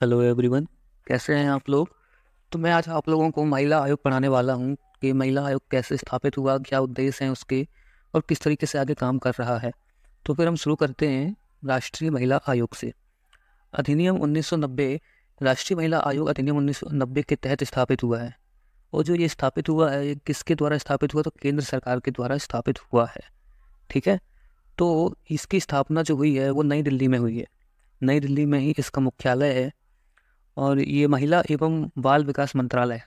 Hello everyone. कैसे हैं आप लोग। तो मैं आज आप लोगों को महिला आयोग पढ़ाने वाला हूं कि महिला आयोग कैसे स्थापित हुआ, क्या उद्देश्य हैं उसके और किस तरीके से आगे काम कर रहा है। तो फिर हम शुरू करते हैं राष्ट्रीय महिला आयोग से। अधिनियम 1990 राष्ट्रीय महिला आयोग अधिनियम 1990 के तहत स्थापित हुआ है। और जो ये स्थापित हुआ है, ये किसके द्वारा स्थापित हुआ, तो केंद्र सरकार के द्वारा स्थापित हुआ है। ठीक है। तो इसकी स्थापना जो हुई है वो नई दिल्ली में हुई है। नई दिल्ली में ही इसका मुख्यालय है। और ये महिला एवं बाल विकास मंत्रालय,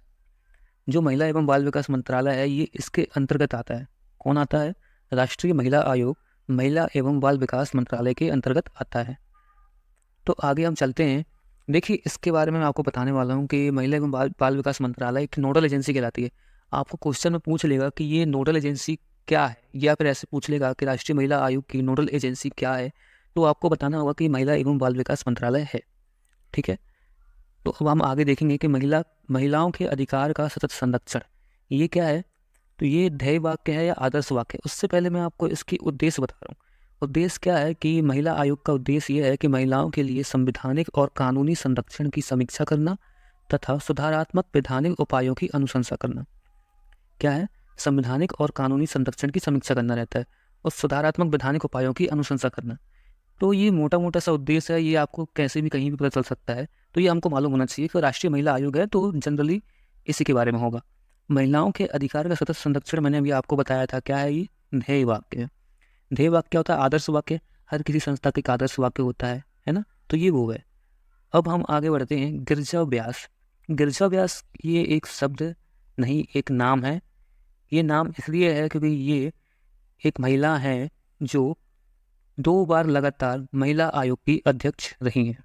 जो महिला एवं बाल विकास मंत्रालय है, ये इसके अंतर्गत आता है। कौन आता है? राष्ट्रीय महिला आयोग महिला एवं बाल विकास मंत्रालय के अंतर्गत आता है। तो आगे हम चलते हैं। देखिए, इसके बारे में मैं आपको बताने वाला हूँ कि महिला एवं बाल विकास मंत्रालय एक नोडल एजेंसी कहलाती है। आपको क्वेश्चन में पूछ लेगा कि ये नोडल एजेंसी क्या है, या फिर ऐसे पूछ लेगा कि राष्ट्रीय महिला आयोग की नोडल एजेंसी क्या है, तो आपको बताना होगा कि महिला एवं बाल विकास मंत्रालय है। ठीक है। तो अब हम आगे देखेंगे कि महिलाओं के अधिकार का सतत संरक्षण ये क्या है। तो ये ध्येय वाक्य है या आदर्श वाक्य है? उससे पहले मैं आपको इसकी उद्देश्य बता रहा हूँ। उद्देश्य क्या है कि महिला आयोग का उद्देश्य ये है कि महिलाओं के लिए संवैधानिक और कानूनी संरक्षण की समीक्षा करना तथा सुधारात्मक वैधानिक उपायों की अनुशंसा करना। क्या है? संवैधानिक और कानूनी संरक्षण की समीक्षा करना रहता है और सुधारात्मक वैधानिक उपायों की अनुशंसा करना। तो ये मोटा मोटा सा उद्देश्य है, ये आपको कैसे भी कहीं भी पता चल सकता है। तो ये हमको मालूम होना चाहिए कि राष्ट्रीय महिला आयोग है तो जनरली इसी के बारे में होगा। महिलाओं के अधिकार का सतत संरक्षण मैंने अभी आपको बताया था। क्या है ये? ध्येय वाक्य। ध्येय वाक्य क्या होता है? आदर्श वाक्य। हर किसी संस्था का एक आदर्श वाक्य होता है ना। तो ये वो है। अब हम आगे बढ़ते हैं। गिरजा व्यास। गिरजा व्यास ये एक शब्द नहीं, एक नाम है। ये नाम इसलिए है क्योंकि ये एक महिला है जो 2 बार लगातार महिला आयोग की अध्यक्ष रही हैं।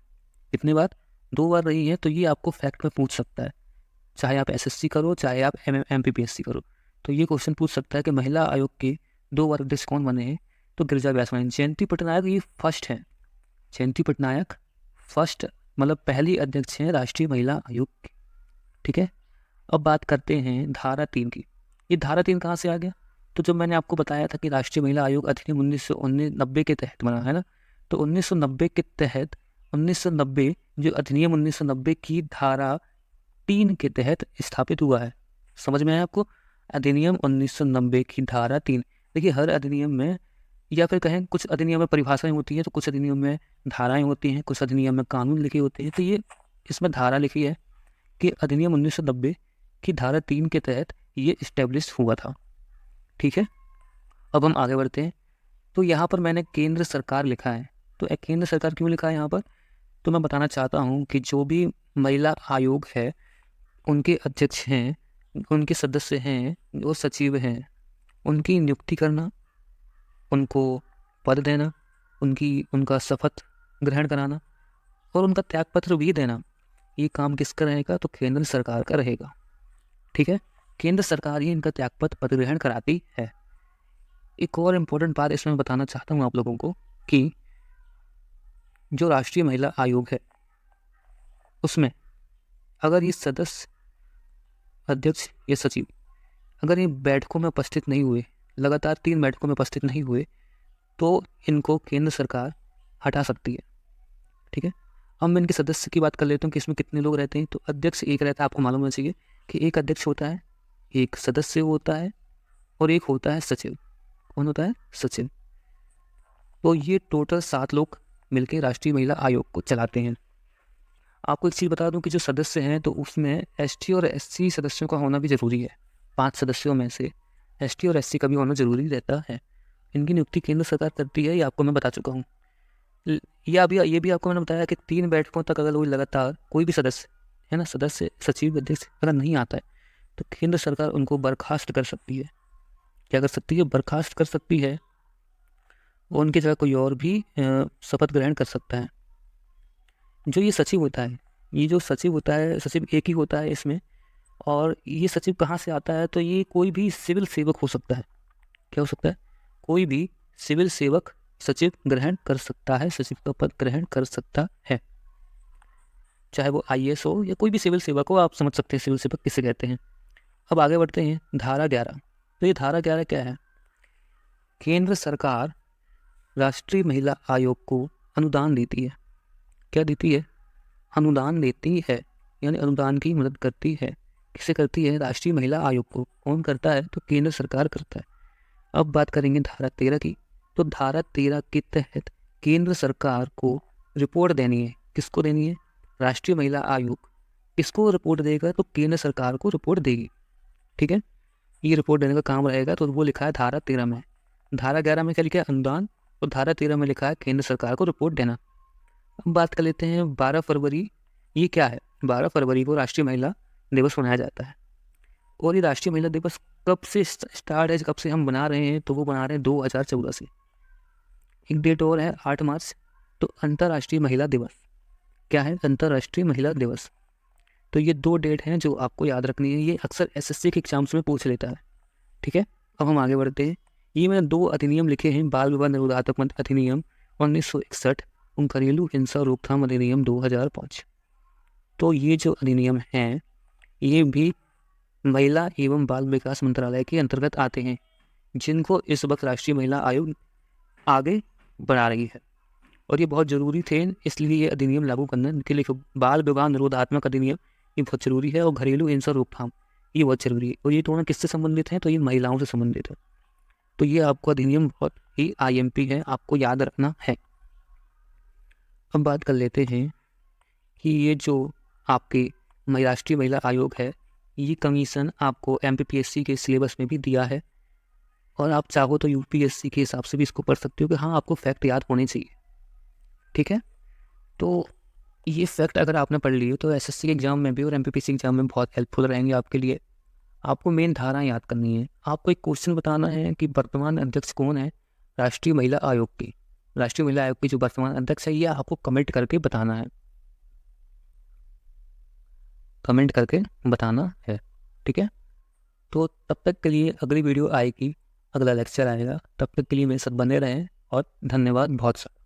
कितने बार? 2 बार रही हैं। तो ये आपको फैक्ट में पूछ सकता है, चाहे आप एसएससी करो चाहे आप एमपीपीएससी करो। तो ये क्वेश्चन पूछ सकता है कि महिला आयोग के 2 बार अध्यक्ष कौन बने हैं। तो गिरिजा व्यास बने। जयंती पटनायक ये फर्स्ट है। जयंती पटनायक फर्स्ट, मतलब पहली अध्यक्ष हैं राष्ट्रीय महिला आयोग की। ठीक है। अब बात करते हैं धारा 3 की। ये धारा 3 कहाँ से आ गया? तो जब मैंने आपको बताया था कि राष्ट्रीय महिला आयोग अधिनियम 1990 के तहत बना है ना, तो 1990 के तहत 1990 जो अधिनियम 1990 की धारा 3 के तहत स्थापित हुआ है। समझ में आया आपको? अधिनियम 1990 की धारा 3। देखिए, हर अधिनियम में, या फिर कहें कुछ अधिनियम में परिभाषाएं होती हैं, तो कुछ अधिनियम में धाराएं होती हैं, कुछ अधिनियम में कानून लिखे होते हैं। तो ये इसमें धारा लिखी है कि अधिनियम 1990 की धारा 3 के तहत ये इस्टेब्लिश हुआ था। ठीक है। अब हम आगे बढ़ते हैं। तो यहाँ पर मैंने केंद्र सरकार लिखा है। तो केंद्र सरकार क्यों लिखा है यहाँ पर? तो मैं बताना चाहता हूँ कि जो भी महिला आयोग है, उनके अध्यक्ष हैं, उनके सदस्य हैं, जो सचिव हैं, उनकी नियुक्ति करना, उनको पद देना, उनका शपथ ग्रहण कराना और उनका त्यागपत्र भी देना, ये काम किसका रहेगा? तो केंद्र सरकार का रहेगा। ठीक है। केंद्र सरकार ही इनका त्यागपत्र पद ग्रहण कराती है। एक और इम्पोर्टेंट बात इसमें बताना चाहता हूँ आप लोगों को कि जो राष्ट्रीय महिला आयोग है उसमें अगर ये सदस्य, अध्यक्ष या सचिव अगर ये बैठकों में उपस्थित नहीं हुए, लगातार 3 बैठकों में उपस्थित नहीं हुए, तो इनको केंद्र सरकार हटा सकती है। ठीक है। अब मैं इनके सदस्य की बात कर लेता हूँ कि इसमें कितने लोग रहते हैं। तो अध्यक्ष एक रहता है। आपको मालूम होना चाहिए कि एक अध्यक्ष होता है, एक सदस्य होता है और एक होता है सचिव। कौन होता है? सचिव। तो ये टोटल 7 लोग मिलकर राष्ट्रीय महिला आयोग को चलाते हैं। आपको एक चीज़ बता दूं कि जो सदस्य हैं तो उसमें एसटी और एससी सदस्यों का होना भी जरूरी है। 5 सदस्यों में से एसटी और एससी का भी होना जरूरी रहता है। इनकी नियुक्ति केंद्र सरकार करती है, ये आपको मैं बता चुका हूँ। ये भी आपको मैंने बताया कि 3 बैठकों तक अगर कोई लगातार कोई भी सदस्य है ना, सदस्य सचिव अध्यक्ष अगर नहीं आता है, तो केंद्र सरकार उनको बर्खास्त कर सकती है। क्या कर सकती है? बर्खास्त कर सकती है। और उनकी जगह कोई और भी शपथ ग्रहण कर सकता है। जो ये सचिव होता है, ये जो सचिव होता है, सचिव एक ही होता है इसमें। और ये सचिव कहाँ से आता है? तो ये कोई भी सिविल सेवक हो सकता है। क्या हो सकता है? कोई भी सिविल सेवक सचिव ग्रहण कर सकता है, सचिव का पद ग्रहण कर सकता है, चाहे वो आईएएस हो या कोई भी सिविल सेवक हो। आप समझ सकते हैं सिविल सेवक किसे कहते हैं। अब आगे बढ़ते हैं। धारा 11। तो ये धारा 11 क्या है? केंद्र सरकार राष्ट्रीय महिला आयोग को अनुदान देती है। क्या देती है? अनुदान देती है, यानी अनुदान की मदद करती है। किसे करती है? राष्ट्रीय महिला आयोग को। कौन करता है? तो केंद्र सरकार करता है। अब बात करेंगे धारा 13 की। तो धारा 13 के तहत केंद्र सरकार को रिपोर्ट देनी है। किसको देनी है? राष्ट्रीय महिला आयोग किसको रिपोर्ट देगा? तो केंद्र सरकार को रिपोर्ट देगी। ठीक है, ये रिपोर्ट देने का काम रहेगा। तो वो लिखा है धारा 13 में। धारा 11 में क्या लिखा है? अनुदान। और धारा 13 में लिखा है केंद्र सरकार को रिपोर्ट देना। अब बात कर लेते हैं 12 फरवरी। ये क्या है? 12 फरवरी को राष्ट्रीय महिला दिवस मनाया जाता है। और ये राष्ट्रीय महिला दिवस कब से स्टार्ट है, कब से हम बना रहे हैं? तो वो बना रहे हैं 2014 से। एक डेट और है 8 मार्च। तो अंतर्राष्ट्रीय महिला दिवस। क्या है? अंतर्राष्ट्रीय महिला दिवस। तो ये 2 डेट हैं जो आपको याद रखनी है। ये अक्सर एसएससी के एग्जाम्स में पूछ लेता है। ठीक है, अब हम आगे बढ़ते हैं। ये मैंने 2 अधिनियम लिखे हैं। बाल विवाह निरोधात्मक अधिनियम 1961 और घरेलू हिंसा रोकथाम अधिनियम 2005। तो ये जो अधिनियम हैं ये भी महिला एवं बाल विकास मंत्रालय के अंतर्गत आते हैं, जिनको इस वक्त राष्ट्रीय महिला आयोग आगे बढ़ा रही है। और ये बहुत ज़रूरी थे, इसलिए ये अधिनियम लागू करना के लिए। बाल विवाह निरोधात्मक अधिनियम ये बहुत ज़रूरी है, और घरेलू हिंसा रोकथाम ये बहुत ज़रूरी है। और ये दोनों किससे संबंधित हैं? तो ये महिलाओं से संबंधित है। तो ये आपको अधिनियम बहुत ही IMP है, आपको याद रखना है। अब बात कर लेते हैं कि ये जो आपके राष्ट्रीय महिला आयोग है, ये कमीशन आपको MPPSC के सिलेबस में भी दिया है, और आप चाहो तो UPSC के हिसाब से भी इसको पढ़ सकते हो कि हाँ, आपको फैक्ट याद होने चाहिए। ठीक है, तो ये फैक्ट अगर आपने पढ़ लिए तो SSC के एग्जाम में भी और MPPSC एग्जाम में बहुत हेल्पफुल रहेंगे आपके लिए। आपको मेन धारा याद करनी है। आपको एक क्वेश्चन बताना है कि वर्तमान अध्यक्ष कौन है राष्ट्रीय महिला आयोग की। राष्ट्रीय महिला आयोग की जो वर्तमान अध्यक्ष है, ये आपको कमेंट करके बताना है। कमेंट करके बताना है। ठीक है, तो तब तक के लिए अगली वीडियो आएगी, अगला लेक्चर आएगा। तब तक के लिए मेरे साथ बने रहें, और धन्यवाद बहुत सारा।